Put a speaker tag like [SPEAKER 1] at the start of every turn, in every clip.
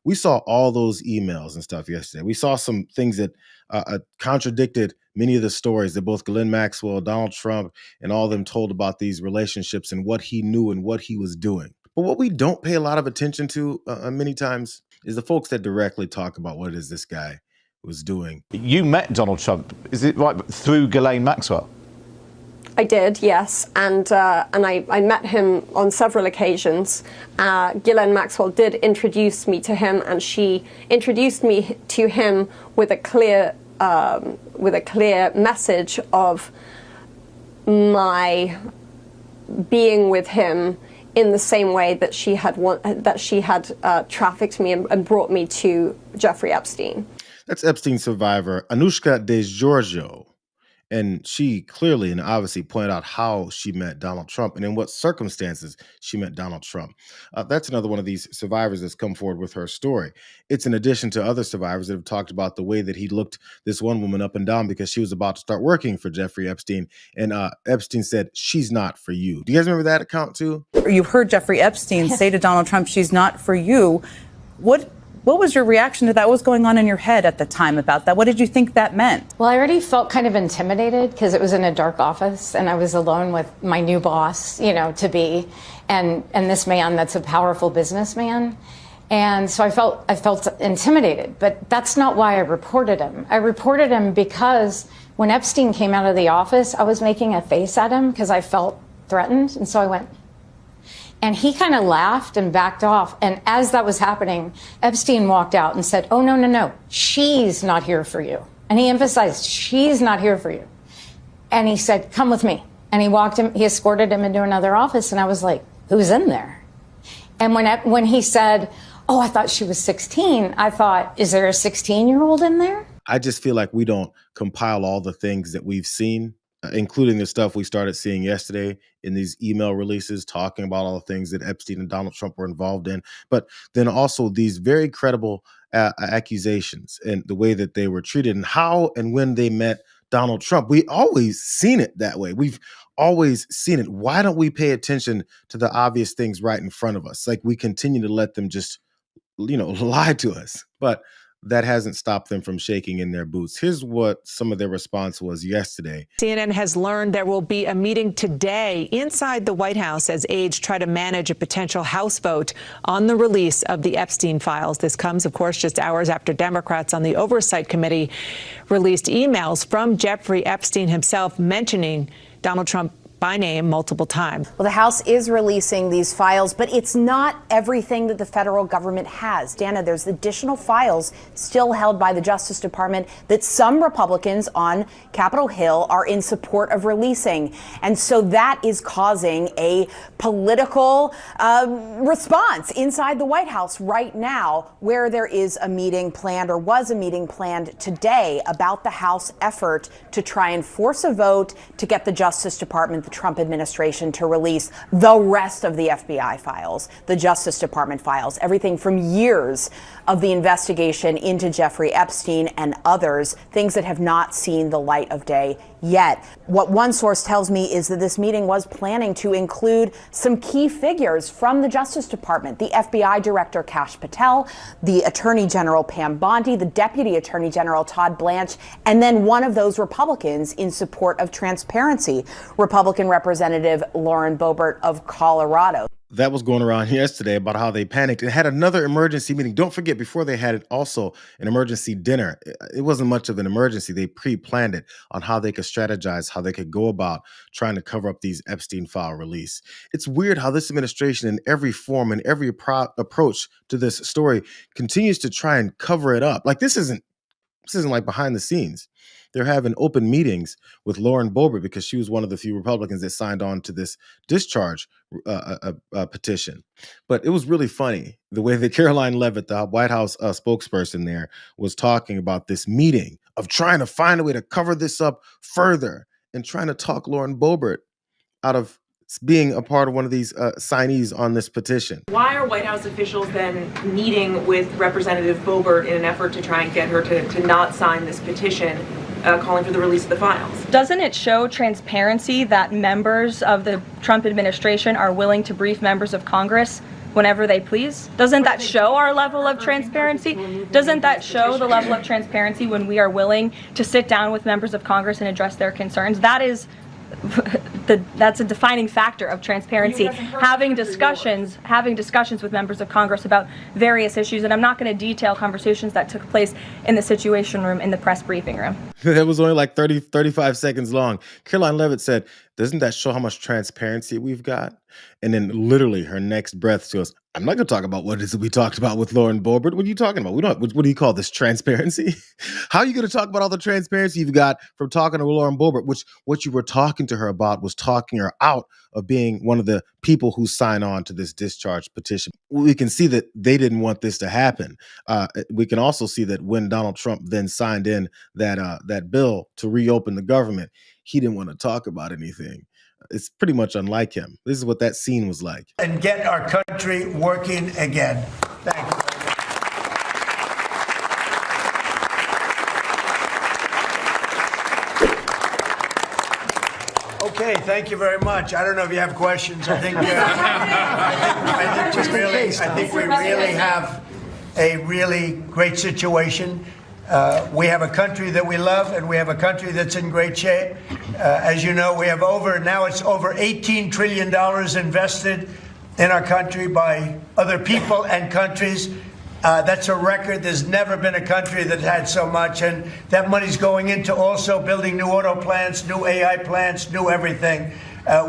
[SPEAKER 1] We saw all those emails and stuff yesterday. We saw some things that contradicted many of the stories that both Ghislaine Maxwell, Donald Trump, and all of them told about these relationships and what he knew and what he was doing. But what we don't pay a lot of attention to many times is the folks that directly talk about what it is this guy was doing.
[SPEAKER 2] You met Donald Trump, is it right, through Ghislaine Maxwell?
[SPEAKER 3] I did, yes, and I met him on several occasions. Ghislaine Maxwell did introduce me to him, and she introduced me to him with a clear message of my being with him in the same way that she had trafficked me and brought me to Jeffrey Epstein.
[SPEAKER 1] That's Epstein survivor Anushka DeGiorgio. And she clearly and obviously pointed out how she met Donald Trump and in what circumstances she met Donald Trump. That's another one of these survivors that's come forward with her story. It's in addition to other survivors that have talked about the way that he looked this one woman up and down because she was about to start working for Jeffrey Epstein. And Epstein said, "She's not for you." Do you guys remember that account too?
[SPEAKER 4] You heard Jeffrey Epstein say to Donald Trump, "She's not for you." What was your reaction to that? What was going on in your head at the time about that? What did you think that meant?
[SPEAKER 5] Well, I already felt kind of intimidated because it was in a dark office and I was alone with my new boss, to be, and this man that's a powerful businessman. And so I felt intimidated, but that's not why I reported him. I reported him because when Epstein came out of the office, I was making a face at him because I felt threatened. And so I went, and he kind of laughed and backed off. And as that was happening, Epstein walked out and said, "Oh, no, she's not here for you." And he emphasized, "She's not here for you." And he said, "Come with me." And he escorted him into another office. And I was like, "Who's in there?" And when he said, "Oh, I thought she was 16, I thought, is there a 16-year-old in there?
[SPEAKER 1] I just feel like we don't compile all the things that we've seen, including the stuff we started seeing yesterday in these email releases talking about all the things that Epstein and Donald Trump were involved in, but then also these very credible accusations and the way that they were treated and how and when they met Donald Trump. We always seen it that way. We've always seen it. Why don't we pay attention to the obvious things right in front of us? Like we continue to let them just, lie to us. But that hasn't stopped them from shaking in their boots. Here's what some of their response was yesterday.
[SPEAKER 6] CNN has learned there will be a meeting today inside the White House as aides try to manage a potential House vote on the release of the Epstein files. This comes, of course, just hours after Democrats on the Oversight Committee released emails from Jeffrey Epstein himself mentioning Donald Trump by name multiple times.
[SPEAKER 7] Well, the House is releasing these files, but it's not everything that the federal government has. Dana, there's additional files still held by the Justice Department that some Republicans on Capitol Hill are in support of releasing. And so that is causing a political response inside the White House right now, where there is a meeting planned or was a meeting planned today about the House effort to try and force a vote to get the Justice Department, the Trump administration, to release the rest of the FBI files, the Justice Department files, everything from years of the investigation into Jeffrey Epstein and others, things that have not seen the light of day yet. What one source tells me is that this meeting was planning to include some key figures from the Justice Department, the FBI Director Kash Patel, the Attorney General Pam Bondi, the Deputy Attorney General Todd Blanche, and then one of those Republicans in support of transparency, Republican Representative Lauren Boebert of Colorado.
[SPEAKER 1] That was going around yesterday about how they panicked and had another emergency meeting. Don't forget, before they had it, also an emergency dinner. It wasn't much of an emergency. They pre-planned it on how they could strategize, how they could go about trying to cover up these Epstein file release. It's weird how this administration in every form and every approach to this story continues to try and cover it up. Like this isn't like behind the scenes. They're having open meetings with Lauren Boebert because she was one of the few Republicans that signed on to this discharge petition. But it was really funny the way that Caroline Leavitt, the White House spokesperson there, was talking about this meeting of trying to find a way to cover this up further and trying to talk Lauren Boebert out of being a part of one of these signees on this petition.
[SPEAKER 8] Why are White House officials then meeting with Representative Boebert in an effort to try and get her to not sign this petition calling for the release of the files?
[SPEAKER 9] Doesn't it show transparency that members of the Trump administration are willing to brief members of Congress whenever they please? Doesn't that show our level of transparency? Doesn't that show the level of transparency when we are willing to sit down with members of Congress and address their concerns? That is that's a defining factor of transparency, having discussions with members of Congress about various issues. And I'm not going to detail conversations that took place in the Situation Room in the press briefing room.
[SPEAKER 1] That was only like 35 seconds long. Caroline Leavitt said, doesn't that show how much transparency we've got? And then literally her next breath, she goes, I'm not going to talk about what it is that we talked about with Lauren Boebert. What are you talking about? What do you call this, transparency? How are you going to talk about all the transparency you've got from talking to Lauren Boebert, which what you were talking to her about was talking her out of being one of the people who sign on to this discharge petition. We can see that they didn't want this to happen. We can also see that when Donald Trump then signed in that bill to reopen the government, he didn't want to talk about anything. It's pretty much unlike him. This is what that scene was like.
[SPEAKER 10] And get our country working again. Thank you. Okay, thank you very much. I don't know if you have questions. I think we really have a really great situation. We have a country that we love, and we have a country that's in great shape. As you know, we have over $18 trillion invested in our country by other people and countries. That's a record. There's never been a country that had so much, and that money's going into also building new auto plants, new AI plants, new everything.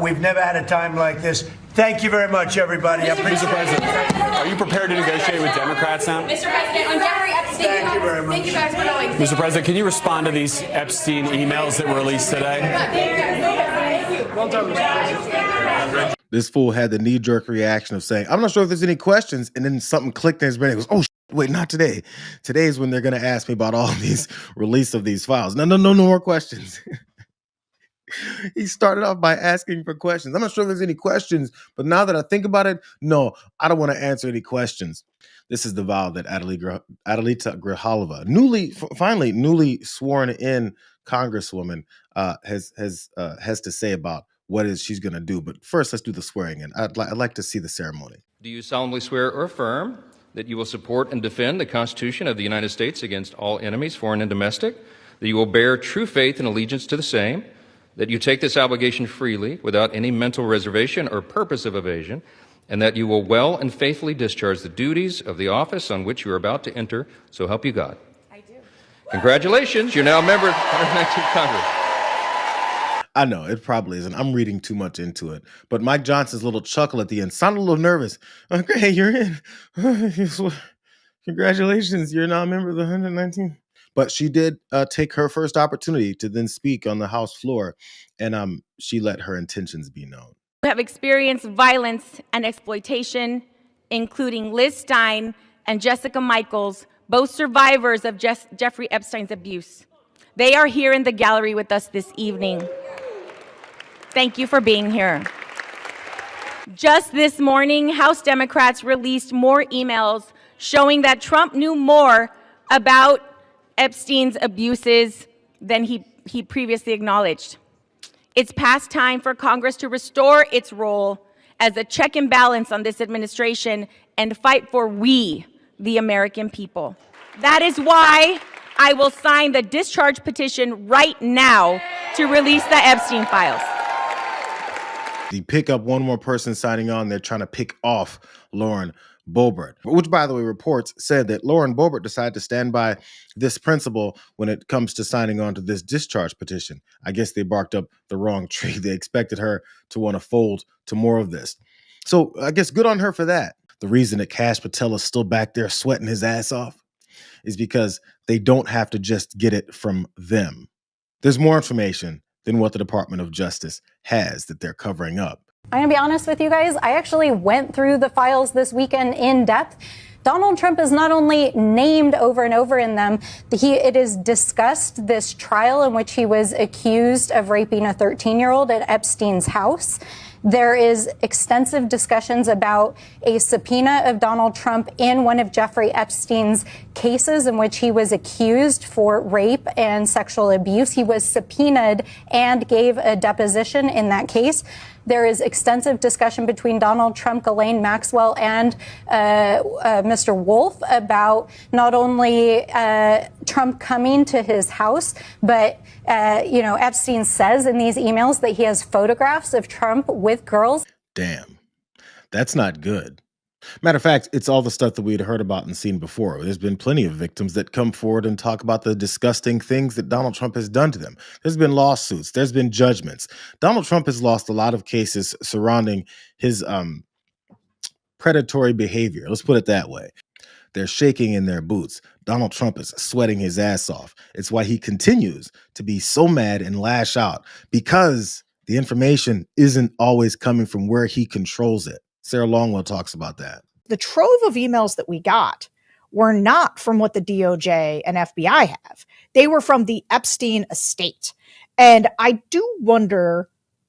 [SPEAKER 10] We've never had a time like this. Thank you very much, everybody.
[SPEAKER 11] Mr. President, are you prepared to negotiate with Democrats now?
[SPEAKER 12] Mr. President, on Jeffrey Epstein.
[SPEAKER 10] Thank you very much.
[SPEAKER 12] Thank you guys for going.
[SPEAKER 11] Mr. President, can you respond to these Epstein emails that were released today?
[SPEAKER 10] Well done, Mr. President.
[SPEAKER 1] This fool had the knee-jerk reaction of saying, I'm not sure if there's any questions, and then something clicked in his brain. He goes, oh, wait, not today. Today is when they're going to ask me about all these release of these files. No more questions. He started off by asking for questions. I'm not sure if there's any questions, but now that I think about it, no, I don't want to answer any questions. This is the vow that Adelita Grijalva, finally newly sworn in Congresswoman, has to say about what it is she's going to do. But first, let's do the swearing in. I'd like to see the ceremony.
[SPEAKER 13] Do you solemnly swear or affirm that you will support and defend the Constitution of the United States against all enemies, foreign and domestic, that you will bear true faith and allegiance to the same, that you take this obligation freely without any mental reservation or purpose of evasion, and that you will well and faithfully discharge the duties of the office on which you are about to enter, so help you God?
[SPEAKER 12] I do.
[SPEAKER 13] Congratulations, you're now a member of the 119th Congress.
[SPEAKER 1] I know, it probably isn't. I'm reading too much into it. But Mike Johnson's little chuckle at the end sounded a little nervous. Okay, you're in. Congratulations, you're now a member of the 119th. But she did take her first opportunity to then speak on the House floor, and she let her intentions be known.
[SPEAKER 14] Who have experienced violence and exploitation, including Liz Stein and Jessica Michaels, both survivors of Jeffrey Epstein's abuse. They are here in the gallery with us this evening. Thank you for being here. Just this morning, House Democrats released more emails showing that Trump knew more about Epstein's abuses than he previously acknowledged. It's past time for Congress to restore its role as a check and balance on this administration and fight for we, the American people. That is why I will sign the discharge petition right now to release the Epstein files.
[SPEAKER 1] You pick up one more person signing on, they're trying to pick off Lauren Boebert, which, by the way, reports said that Lauren Boebert decided to stand by this principle when it comes to signing on to this discharge petition. I guess they barked up the wrong tree. They expected her to want to fold to more of this. So I guess good on her for that. The reason that Kash Patel is still back there sweating his ass off is because they don't have to just get it from them. There's more information than what the Department of Justice has that they're covering up.
[SPEAKER 15] I'm going to be honest with you guys. I actually went through the files this weekend in depth. Donald Trump is not only named over and over in them, it is discussed this trial in which he was accused of raping a 13-year-old at Epstein's house. There is extensive discussions about a subpoena of Donald Trump in one of Jeffrey Epstein's cases in which he was accused for rape and sexual abuse. He was subpoenaed and gave a deposition in that case. There is extensive discussion between Donald Trump, Ghislaine Maxwell, and Mr. Wolf about not only Trump coming to his house, but Epstein says in these emails that he has photographs of Trump with girls.
[SPEAKER 1] Damn, that's not good. Matter of fact, it's all the stuff that we had heard about and seen before. There's been plenty of victims that come forward and talk about the disgusting things that Donald Trump has done to them. There's been lawsuits. There's been judgments. Donald Trump has lost a lot of cases surrounding his predatory behavior. Let's put it that way. They're shaking in their boots. Donald Trump is sweating his ass off. It's why he continues to be so mad and lash out, because the information isn't always coming from where he controls it. Sarah Longwell talks about that.
[SPEAKER 16] The trove of emails that we got were not from what the DOJ and FBI have. They were from the Epstein estate. And I do wonder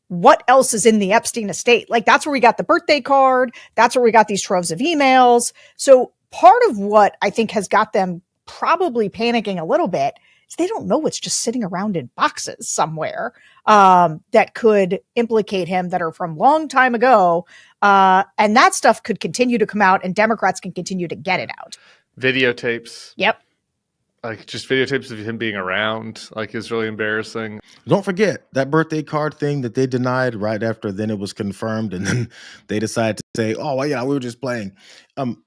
[SPEAKER 16] what else is in the Epstein estate. Like, that's where we got the birthday card. That's where we got these troves of emails. So part of what I think has got them probably panicking a little bit is they don't know what's just sitting around in boxes somewhere that could implicate him, that are from long time ago. And that stuff could continue to come out, and Democrats can continue to get it out.
[SPEAKER 17] Videotapes.
[SPEAKER 16] Yep.
[SPEAKER 17] Like, just videotapes of him being around, like, is really embarrassing.
[SPEAKER 1] Don't forget that birthday card thing that they denied right after then it was confirmed, and then they decided to say, oh, well, yeah, we were just playing.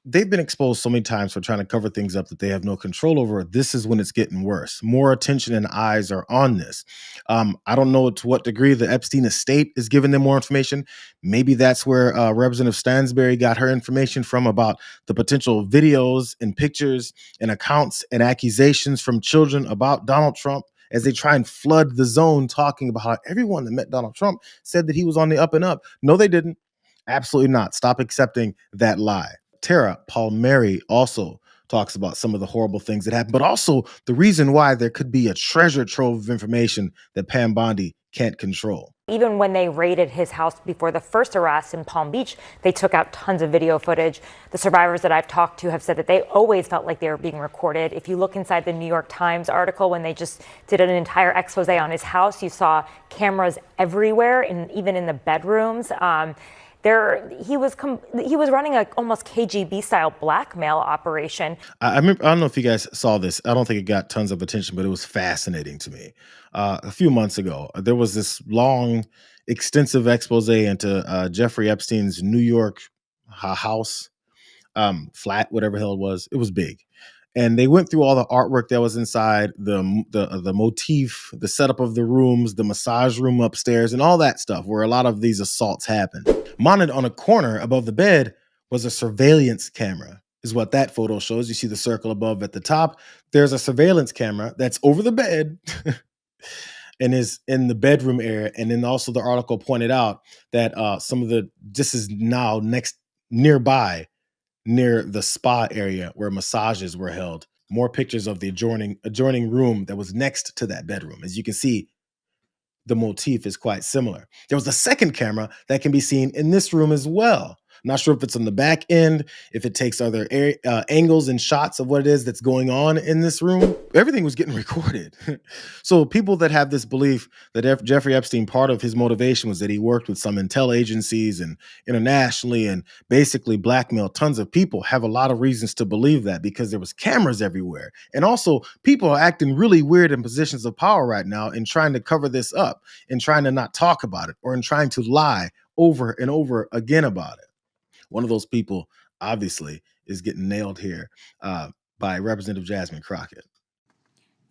[SPEAKER 1] They've been exposed so many times for trying to cover things up that they have no control over. This is when it's getting worse. More attention and eyes are on this. I don't know to what degree the Epstein estate is giving them more information. Maybe that's where Representative Stansberry got her information from, about the potential videos and pictures and accounts and accusations from children about Donald Trump, as they try and flood the zone, talking about how everyone that met Donald Trump said that he was on the up and up. No, they didn't. Absolutely not. Stop accepting that lie. Tara Palmieri also talks about some of the horrible things that happened, but also the reason why there could be a treasure trove of information that Pam Bondi can't control.
[SPEAKER 18] Even when they raided his house before the first arrest in Palm Beach, they took out tons of video footage. The survivors that I've talked to have said that they always felt like they were being recorded. If you look inside the New York Times article, when they just did an entire expose on his house, you saw cameras everywhere, and even in the bedrooms. He was running a almost KGB style blackmail operation.
[SPEAKER 1] I remember, I don't know if you guys saw this. I don't think it got tons of attention, but it was fascinating to me. A few months ago, there was this long, extensive expose into Jeffrey Epstein's New York house, flat, whatever the hell it was. It was big. And they went through all the artwork that was inside, the motif, the setup of the rooms, the massage room upstairs, and all that stuff where a lot of these assaults happened. Mounted on a corner above the bed was a surveillance camera, is what that photo shows. You see the circle above at the top. There's a surveillance camera that's over the bed and is in the bedroom area. And then also the article pointed out that this is now nearby, near the spa area where massages were held. More pictures of the adjoining room that was next to that bedroom. As you can see, the motif is quite similar. There was a second camera that can be seen in this room as well. Not sure if it's on the back end, if it takes other angles and shots of what it is that's going on in this room. Everything was getting recorded. So people that have this belief that Jeffrey Epstein, part of his motivation was that he worked with some intel agencies and internationally and basically blackmailed tons of people, have a lot of reasons to believe that, because there was cameras everywhere. And also people are acting really weird in positions of power right now and trying to cover this up and trying to not talk about it, or in trying to lie over and over again about it. One of those people, obviously, is getting nailed here by Representative Jasmine Crockett.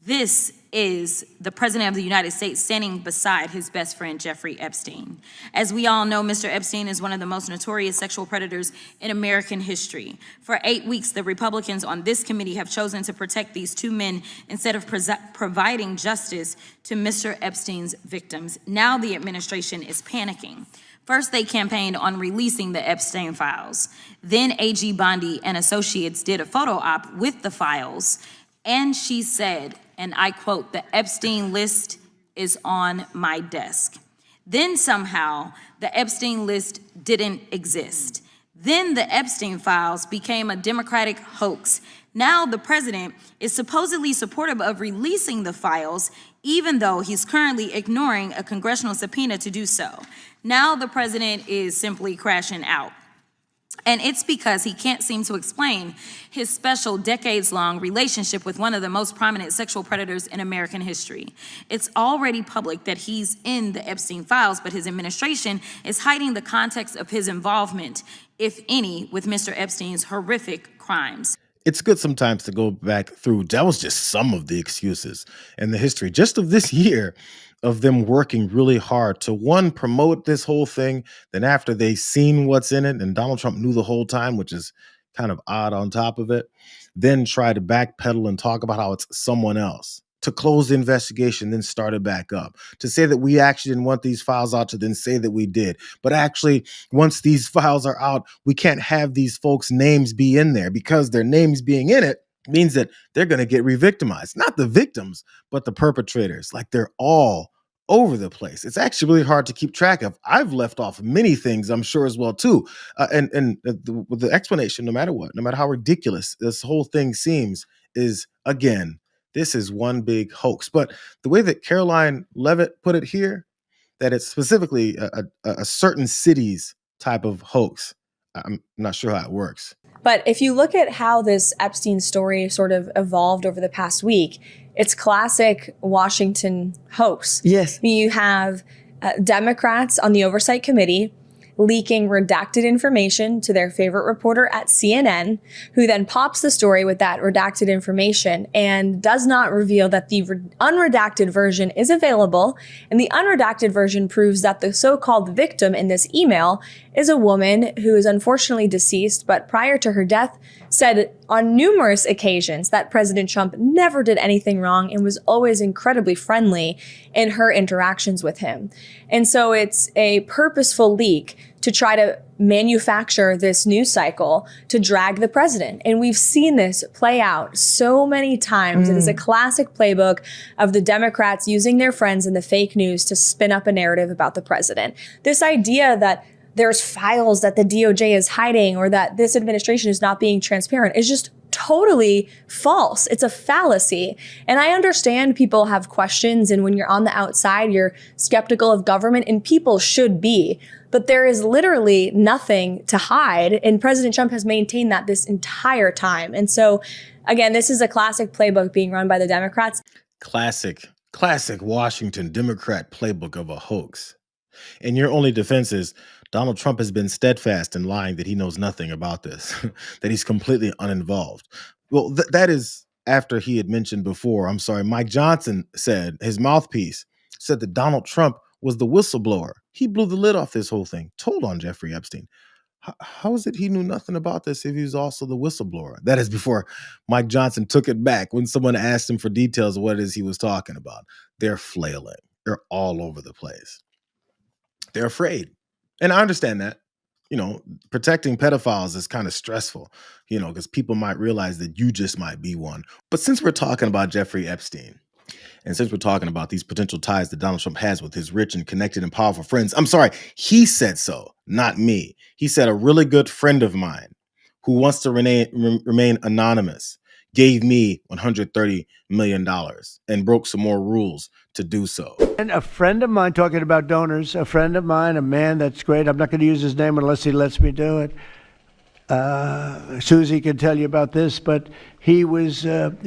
[SPEAKER 19] This is the President of the United States standing beside his best friend, Jeffrey Epstein. As we all know, Mr. Epstein is one of the most notorious sexual predators in American history. For 8 weeks, the Republicans on this committee have chosen to protect these two men instead of providing justice to Mr. Epstein's victims. Now the administration is panicking. First, they campaigned on releasing the Epstein files. Then AG Bondi and Associates did a photo op with the files. And she said, and I quote, "The Epstein list is on my desk." Then somehow the Epstein list didn't exist. Then the Epstein files became a Democratic hoax. Now the president is supposedly supportive of releasing the files, even though he's currently ignoring a congressional subpoena to do so. Now the president is simply crashing out. And it's because he can't seem to explain his special decades-long relationship with one of the most prominent sexual predators in American history. It's already public that he's in the Epstein files, but his administration is hiding the context of his involvement, if any, with Mr. Epstein's horrific crimes.
[SPEAKER 1] It's good sometimes to go back through. That was just some of the excuses and the history just of this year of them working really hard to, one, promote this whole thing. Then after they seen what's in it, and Donald Trump knew the whole time, which is kind of odd on top of it, then try to backpedal and talk about how it's someone else, to close the investigation, then start it back up, to say that we actually didn't want these files out, to then say that we did. But actually, once these files are out, we can't have these folks' names be in there, because their names being in it means that they're going to get re-victimized. Not the victims, but the perpetrators. Like, they're all over the place. It's actually really hard to keep track of. I've left off many things, I'm sure, as well, too. With the explanation, no matter what, no matter how ridiculous this whole thing seems, is, again, this is one big hoax. But the way that Caroline Levitt put it here, that it's specifically a certain city's type of hoax, I'm not sure how it works.
[SPEAKER 9] But if you look at how this Epstein story sort of evolved over the past week, it's classic Washington hoax.
[SPEAKER 20] Yes.
[SPEAKER 9] You have Democrats on the Oversight Committee leaking redacted information to their favorite reporter at CNN, who then pops the story with that redacted information and does not reveal that the unredacted version is available. And the unredacted version proves that the so-called victim in this email is a woman who is unfortunately deceased, but prior to her death said on numerous occasions that President Trump never did anything wrong and was always incredibly friendly in her interactions with him. And so it's a purposeful leak to try to manufacture this news cycle to drag the president. And we've seen this play out so many times. It is a classic playbook of the Democrats using their friends in the fake news to spin up a narrative about the president. This idea that there's files that the DOJ is hiding or that this administration is not being transparent is just totally false. It's a fallacy. And I understand people have questions, and when you're on the outside, you're skeptical of government, and people should be. But there is literally nothing to hide, and President Trump has maintained that this entire time. And so, again, this is a classic playbook being run by the Democrats.
[SPEAKER 1] Classic Washington Democrat playbook of a hoax. And your only defense is Donald Trump has been steadfast in lying that he knows nothing about this, that he's completely uninvolved. Well, that is after he had mentioned before, Mike Johnson said, his mouthpiece said that Donald Trump was the whistleblower. He blew the lid off this whole thing, told on Jeffrey Epstein. How is it he knew nothing about this if he was also the whistleblower? That is before Mike Johnson took it back when someone asked him for details of what it is he was talking about. They're flailing. They're all over the place. They're afraid. And I understand that. Protecting pedophiles is kind of stressful, because people might realize that you just might be one. But since we're talking about Jeffrey Epstein, and since we're talking about these potential ties that Donald Trump has with his rich and connected and powerful friends, he said so, not me. He said a really good friend of mine who wants to remain anonymous gave me $130 million and broke some more rules to do so.
[SPEAKER 21] And a friend of mine, talking about donors, a friend of mine, a man that's great, I'm not going to use his name unless he lets me do it. Susie can tell you about this, but he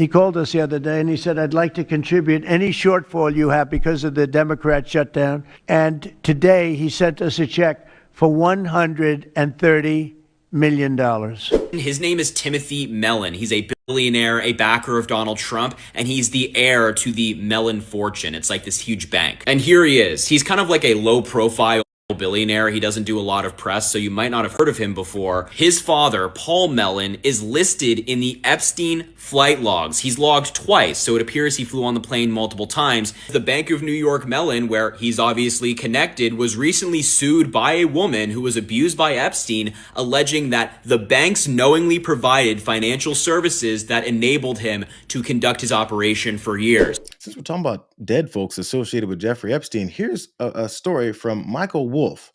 [SPEAKER 21] called us the other day and he said, I'd like to contribute any shortfall you have because of the Democrat shutdown. And today he sent us a check for $130 million.
[SPEAKER 22] His name is Timothy Mellon. He's a billionaire, a backer of Donald Trump, and he's the heir to the Mellon fortune. It's like this huge bank. And here he is. He's kind of like a low-profile billionaire. He doesn't do a lot of press, so you might not have heard of him before. His father, Paul Mellon, is listed in the Epstein flight logs. He's logged twice, so it appears he flew on the plane multiple times. The Bank of New York Mellon, where he's obviously connected, was recently sued by a woman who was abused by Epstein, alleging that the banks knowingly provided financial services that enabled him to conduct his operation for years.
[SPEAKER 1] Since we're talking about dead folks associated with Jeffrey Epstein, here's a story from Michael Wolff.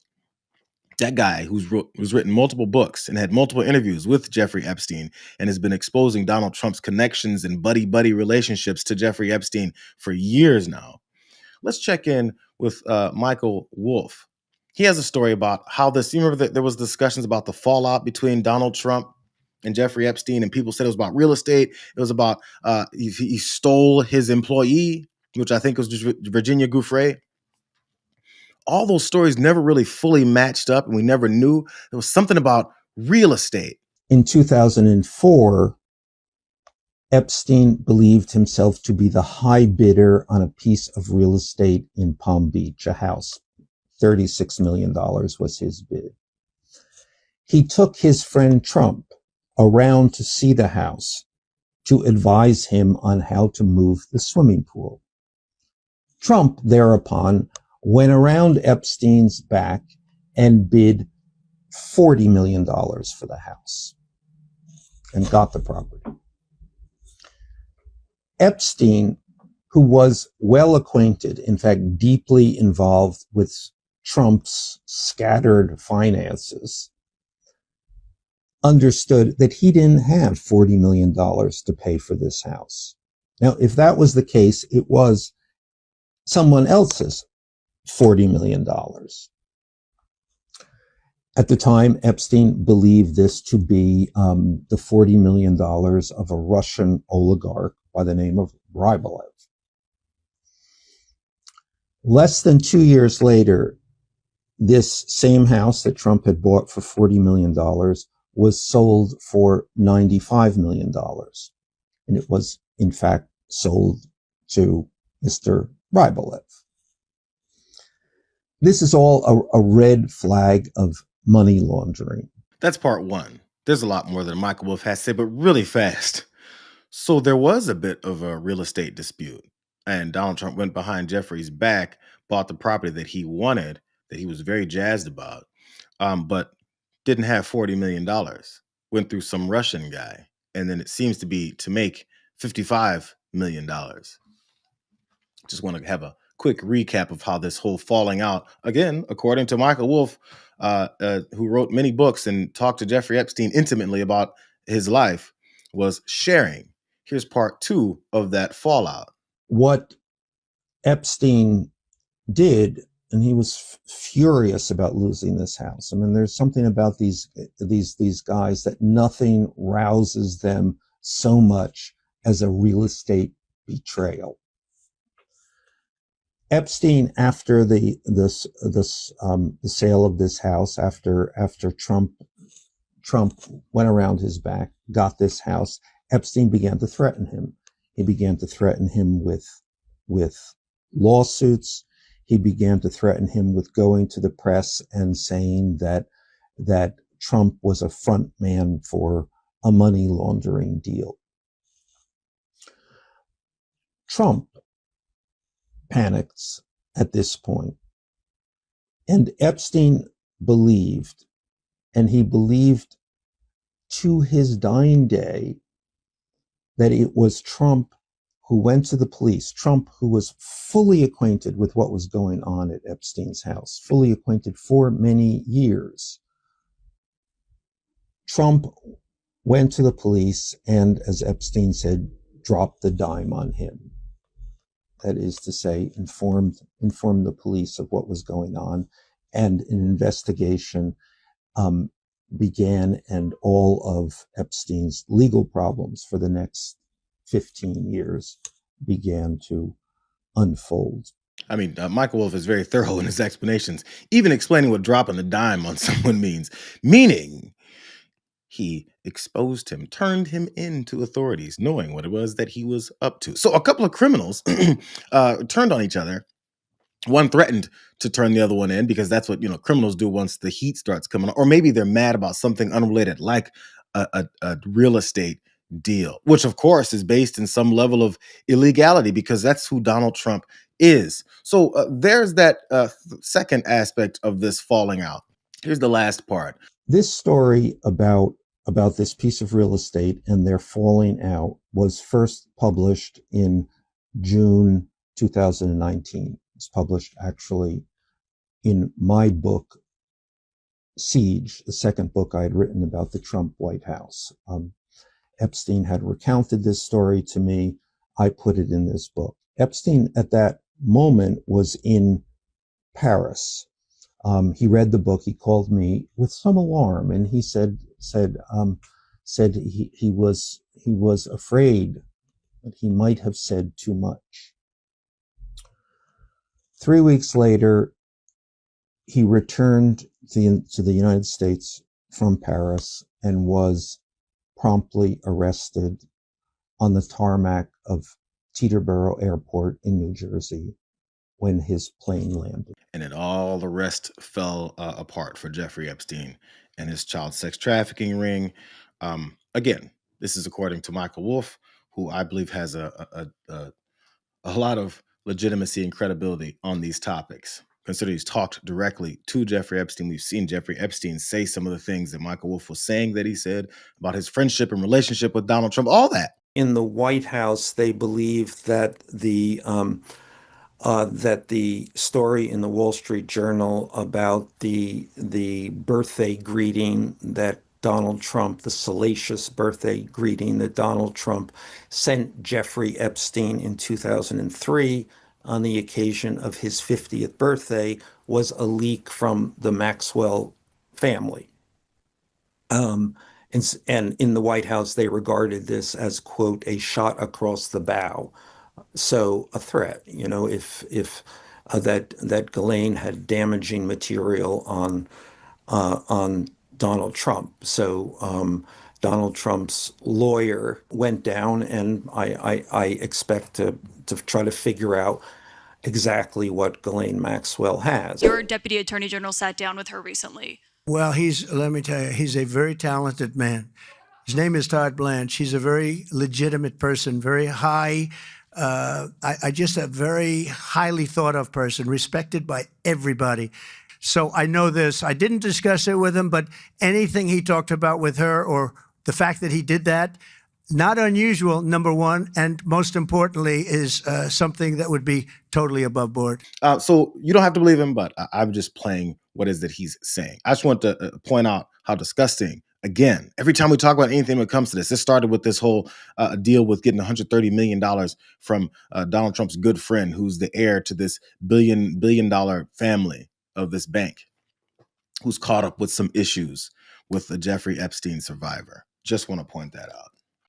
[SPEAKER 1] That guy who's written multiple books and had multiple interviews with Jeffrey Epstein and has been exposing Donald Trump's connections and buddy-buddy relationships to Jeffrey Epstein for years now. Let's check in with Michael Wolff. He has a story about how this, you remember that there was discussions about the fallout between Donald Trump and Jeffrey Epstein, and people said it was about real estate. It was about he stole his employee, which I think was Virginia Giuffre. All those stories never really fully matched up, and we never knew. There was something about real estate.
[SPEAKER 2] In 2004, Epstein believed himself to be the high bidder on a piece of real estate in Palm Beach, a house. $36 million was his bid. He took his friend Trump around to see the house to advise him on how to move the swimming pool. Trump thereupon went around Epstein's back and bid $40 million for the house and got the property. Epstein, who was well acquainted, in fact, deeply involved with Trump's scattered finances, understood that he didn't have $40 million to pay for this house. Now, if that was the case, it was someone else's $40 million. At the time, Epstein believed this to be the $40 million of a Russian oligarch by the name of Rybolev. Less than 2 years later, this same house that Trump had bought for $40 million was sold for $95 million. And it was, in fact, sold to Mr. Rybolev. This is all a red flag of money laundering.
[SPEAKER 1] That's part one. There's a lot more than Michael Wolff has to say, but really fast. So there was a bit of a real estate dispute, and Donald Trump went behind Jeffrey's back, bought the property that he wanted, that he was very jazzed about, but didn't have $40 million. Went through some Russian guy, and then it seems to be to make $55 million. Just want to have a quick recap of how this whole falling out, again, according to Michael Wolff, who wrote many books and talked to Jeffrey Epstein intimately about his life, was sharing. Here's part two of that fallout.
[SPEAKER 2] What Epstein did, and he was furious about losing this house. I mean, there's something about these guys that nothing rouses them so much as a real estate betrayal. Epstein, after the sale of this house, after Trump went around his back, got this house, Epstein began to threaten him. He began to threaten him with lawsuits. He began to threaten him with going to the press and saying that Trump was a front man for a money laundering deal. Trump panics at this point, and Epstein believed, and he believed to his dying day, that it was Trump who went to the police, Trump who was fully acquainted with what was going on at Epstein's house, fully acquainted for many years. Trump went to the police and, as Epstein said, dropped the dime on him. That is to say, informed the police of what was going on, and an investigation began, and all of Epstein's legal problems for the next 15 years began to unfold.
[SPEAKER 1] I mean, Michael Wolff is very thorough in his explanations, even explaining what dropping a dime on someone means, meaning he exposed him, turned him into authorities, knowing what it was that he was up to. So a couple of criminals turned on each other. One threatened to turn the other one in, because that's what, criminals do once the heat starts coming on. Or maybe they're mad about something unrelated, like a real estate deal, which of course is based in some level of illegality, because that's who Donald Trump is. So there's that second aspect of this falling out. Here's the last part.
[SPEAKER 2] This story about this piece of real estate and their falling out was first published in June 2019. It's published actually in my book, Siege, the second book I had written about the Trump White House. Epstein had recounted this story to me. I put it in this book. Epstein at that moment was in Paris. He read the book. He called me with some alarm, and he said he was afraid that he might have said too much. 3 weeks later, he returned to the United States from Paris and was promptly arrested on the tarmac of Teterboro Airport in New Jersey when his plane landed.
[SPEAKER 1] And then all the rest fell apart for Jeffrey Epstein and his child sex trafficking ring. Again, this is according to Michael Wolff, who I believe has a lot of legitimacy and credibility on these topics. Consider he's talked directly to Jeffrey Epstein. We've seen Jeffrey Epstein say some of the things that Michael Wolff was saying that he said about his friendship and relationship with Donald Trump, all that.
[SPEAKER 2] In the White House, they believe that the story in the Wall Street Journal about the birthday greeting that Donald Trump, the salacious birthday greeting that Donald Trump sent Jeffrey Epstein in 2003 on the occasion of his 50th birthday was a leak from the Maxwell family. And in the White House, they regarded this as, quote, a shot across the bow. So a threat, if that Ghislaine had damaging material on Donald Trump. So Donald Trump's lawyer went down, and I expect to try to figure out exactly what Ghislaine Maxwell has.
[SPEAKER 3] Your deputy attorney general sat down with her recently.
[SPEAKER 21] Well, let me tell you, he's a very talented man. His name is Todd Blanche. He's a very legitimate person, very high. I just a very highly thought of person, respected by everybody. So I know this. I didn't discuss it with him, but anything he talked about with her, or the fact that he did that, not unusual, number one, and most importantly is something that would be totally above board.
[SPEAKER 1] So you don't have to believe him, but I'm just playing what is that he's saying. I just want to point out how disgusting. Again, every time we talk about anything that comes to this started with this whole deal with getting $130 million from Donald Trump's good friend, who's the heir to this billion dollar family of this bank, who's caught up with some issues with the Jeffrey Epstein survivor. Just want to point that out.